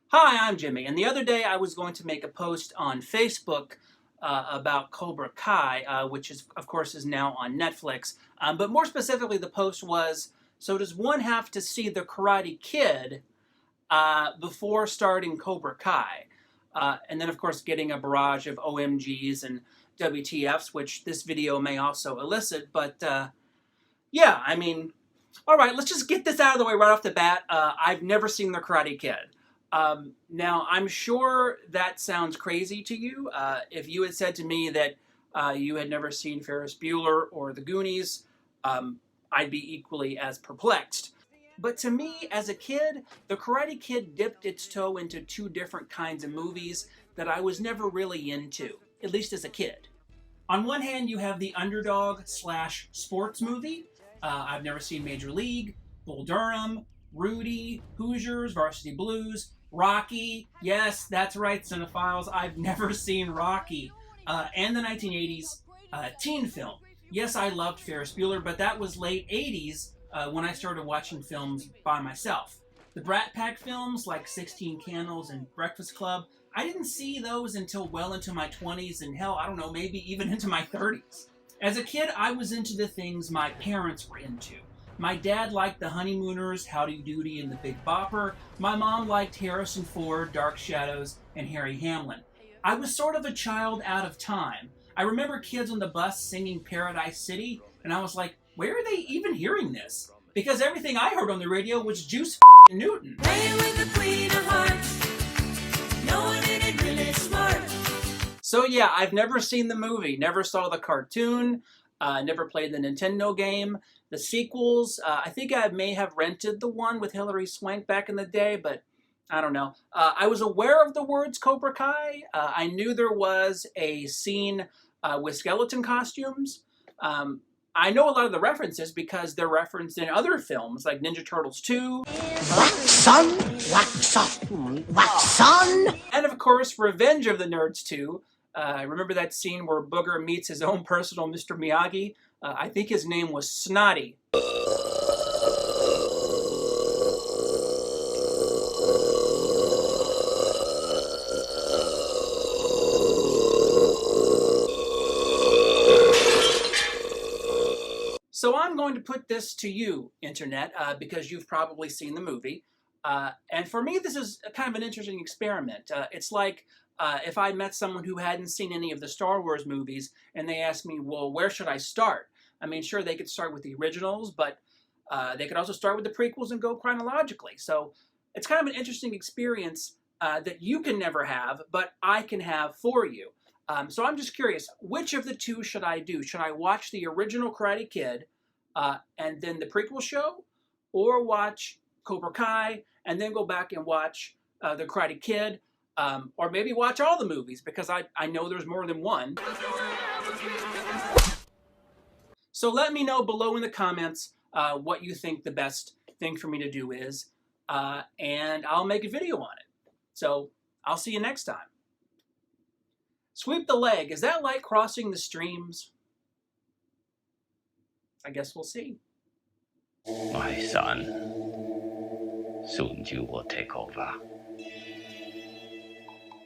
Hi, I'm Jimmy, and the other day I was going to make a post on Facebook about Cobra Kai, which is, of course, is now on Netflix. But more specifically, the post was, so does one have to see The Karate Kid before starting Cobra Kai? And then, of course, getting a barrage of OMGs and WTFs, which this video may also elicit. But yeah, I mean, all right, let's just get this out of the way right off the bat. I've never seen The Karate Kid. Now, I'm sure that sounds crazy to you. If you had said to me that you had never seen Ferris Bueller or The Goonies, I'd be equally as perplexed. But to me, as a kid, The Karate Kid dipped its toe into two different kinds of movies that I was never really into, at least as a kid. On one hand, you have the underdog slash sports movie. I've never seen Major League, Bull Durham, Rudy, Hoosiers, Varsity Blues, Rocky. Yes, that's right, cinephiles. I've never seen Rocky. And the 1980s teen film. Yes, I loved Ferris Bueller, but that was late 80s when I started watching films by myself. The Brat Pack films like 16 Candles and Breakfast Club, I didn't see those until well into my 20s and hell, I don't know, maybe even into my 30s. As a kid, I was into the things my parents were into. My dad liked The Honeymooners, Howdy Doody, and The Big Bopper. My mom liked Harrison Ford, Dark Shadows, and Harry Hamlin. I was sort of a child out of time. I remember kids on the bus singing Paradise City, and I was like, where are they even hearing this? Because everything I heard on the radio was Juice Newton. Playing with the Queen of Hearts. No one in it really smart. So yeah, I've never seen the movie, never saw the cartoon, never played the Nintendo game. The sequels, I think I may have rented the one with Hilary Swank back in the day, but I don't know. I was aware of the words Cobra Kai. I knew there was a scene with skeleton costumes. I know a lot of the references because they're referenced in other films like Ninja Turtles 2. Wax on, wax off, wax on. And of course, Revenge of the Nerds 2. Remember that scene where Booger meets his own personal Mr. Miyagi? I think his name was Snotty. So I'm going to put this to you, Internet, because you've probably seen the movie. And for me, this is kind of an interesting experiment. It's like if I met someone who hadn't seen any of the Star Wars movies and they asked me, well, where should I start? I mean, sure, they could start with the originals, but they could also start with the prequels and go chronologically. So it's kind of an interesting experience that you can never have, but I can have for you. So I'm just curious, which of the two should I do? Should I watch the original Karate Kid and then the prequel show? Or watch Cobra Kai and then go back and watch the Karate Kid? Or maybe watch all the movies because I know there's more than one. So let me know below in the comments what you think the best thing for me to do is. And I'll make a video on it. So I'll see you next time. Sweep the leg. Is that like crossing the streams? I guess we'll see. My son, soon you will take over.